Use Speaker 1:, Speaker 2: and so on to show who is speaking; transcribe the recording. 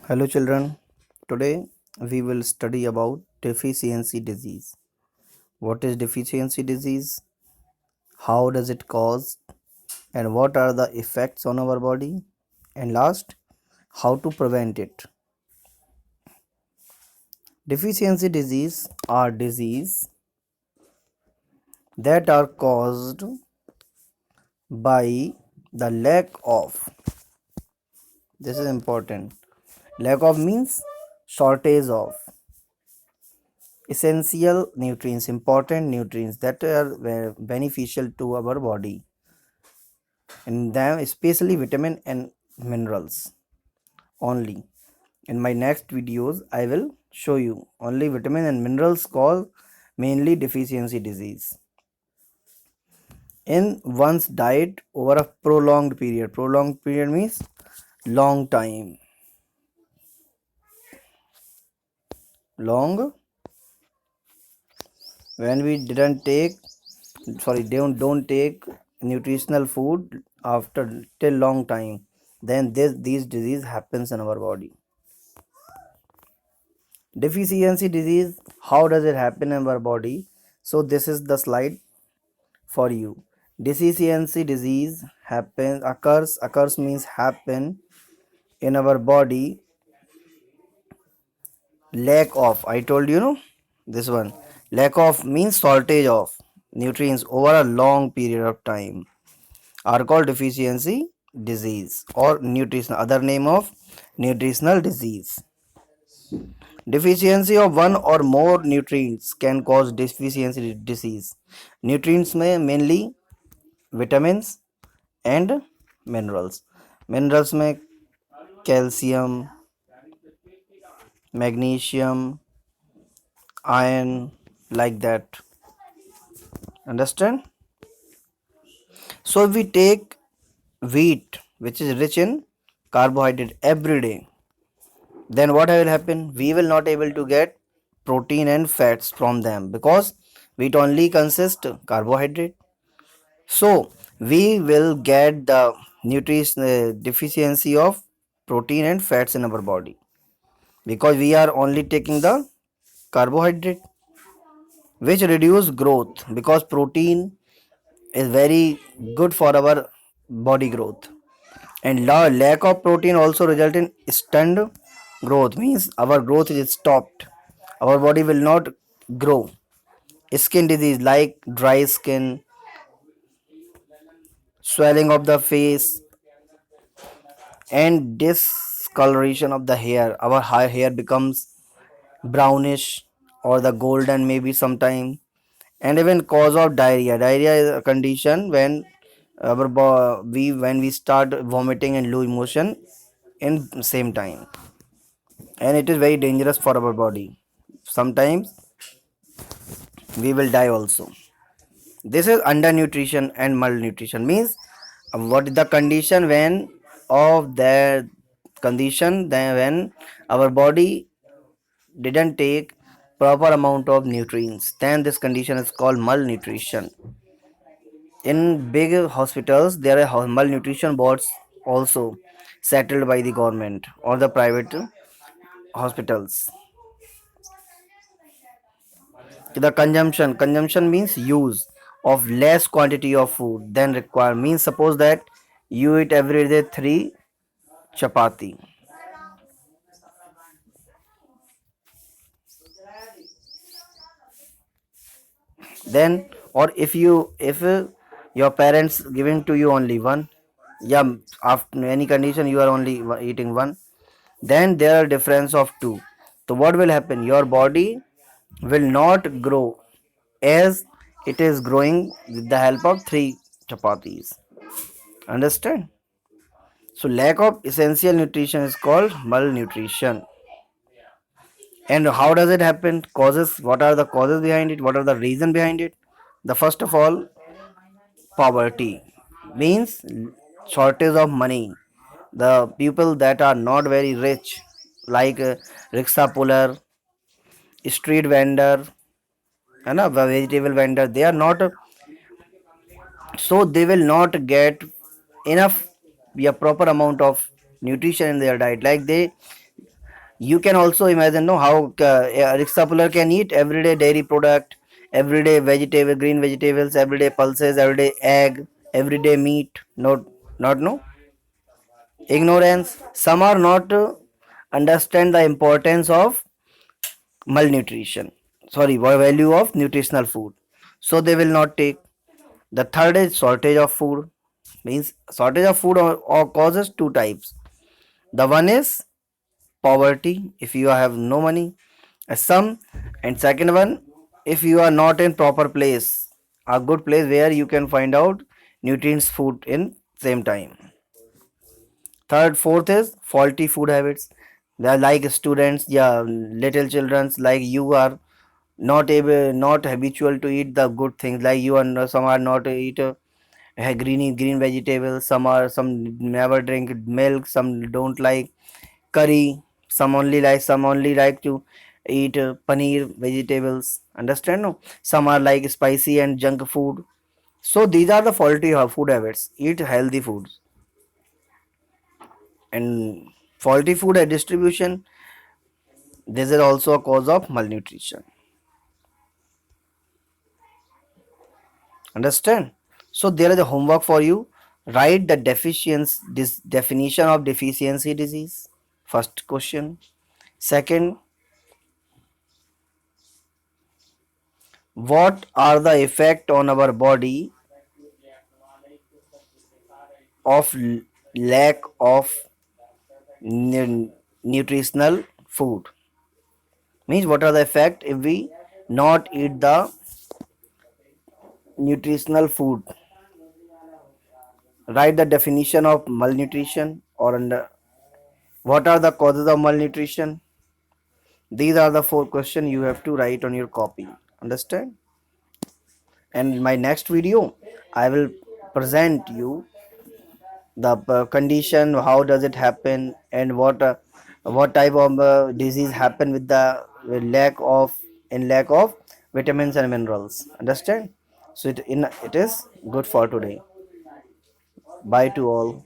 Speaker 1: Hello children, today we will study about deficiency disease. What is deficiency disease? How does it cause? And what are the effects on our body? And last, how to prevent it. Deficiency disease are disease that are caused by the lack of, this is important, lack of means shortage of essential nutrients, important nutrients that are beneficial to our body, and them especially vitamin and minerals only. In my next videos I will show you only vitamin and minerals cause mainly deficiency disease in one's diet over a prolonged period means long time, long, when we didn't take, sorry, don't take nutritional food after till long time, then these disease happens in our body. Deficiency disease, how does it happen in our body? So this is the slide for you. Deficiency disease occurs means happen in our body. Lack of, I told you, no, this one, lack of means shortage of nutrients over a long period of time are called deficiency disease or nutrition, other name of nutritional disease. Deficiency of one or more nutrients can cause deficiency disease. Nutrients may mainly vitamins and minerals. Minerals में calcium, magnesium, iron, like that. Understand? So if we take wheat, which is rich in carbohydrate every day, then what will happen? We will not able to get protein and fats from them because wheat only consists carbohydrate. So we will get the nutrition deficiency of protein and fats in our body because we are only taking the carbohydrate, which reduce growth because protein is very good for our body growth, and lack of protein also result in stunned growth means our growth is stopped, our body will not grow. Skin disease like dry skin, swelling of the face, and discoloration of the hair. Our hair becomes brownish or the golden maybe sometime. And even cause of diarrhea. Diarrhea is a condition when we start vomiting and lose motion in same time, and it is very dangerous for our body. Sometimes we will die also. This is undernutrition and malnutrition means what is the condition when of the condition then when our body didn't take proper amount of nutrients, then this condition is called malnutrition. In big hospitals there are malnutrition boards also settled by the government or the private hospitals. The consumption means use of less quantity of food than required means suppose that you eat every day 3 chapati, then or if your parents giving to you only one, yeah, after any condition you are only eating one, then there are difference of two. So what will happen, your body will not grow as it is growing with the help of 3 chapatis. Understand? So lack of essential nutrition is called malnutrition. And how does it happen? Causes, what are the causes behind it? What are the reason behind it? The first of all, poverty means shortage of money. The people that are not very rich, like rickshaw puller, street vendor, and a vegetable vendor, they are not, so they will not get enough, yeah, proper amount of nutrition in their diet, like they You can also imagine no how a rickshaw puller can eat everyday dairy product, everyday vegetable, green vegetables, everyday pulses, everyday egg, everyday meat. Not no ignorance. Some are not understand the importance of malnutrition. Sorry, value of nutritional food. So they will not take. The third is shortage of food. Means shortage of food or causes two types. The one is poverty if you have no money, some, and second one if you are not in proper place, a good place where you can find out nutrients food in same time. Third, fourth is faulty food habits. They are like students, yeah, little childrens like you are not habitual to eat the good things, like you are some are not eat green vegetables, some never drink milk, some don't like curry, some only like to eat paneer vegetables, understand no, some are like spicy and junk food. So these are the faulty food habits. Eat healthy foods. And faulty food distribution, this is also a cause of malnutrition, understand. So there is a homework for you. Write the deficiency this definition of deficiency disease, first question. Second, what are the effect on our body of lack of nutritional food? Means what are the effect if we not eat the nutritional food? Write the definition of malnutrition or under what are the causes of malnutrition. These are the four questions you have to write on your copy, understand. And in my next video I will present you the condition, how does it happen, and what type of disease happen with the lack of vitamins and minerals, understand. So it is good for today. Bye to all.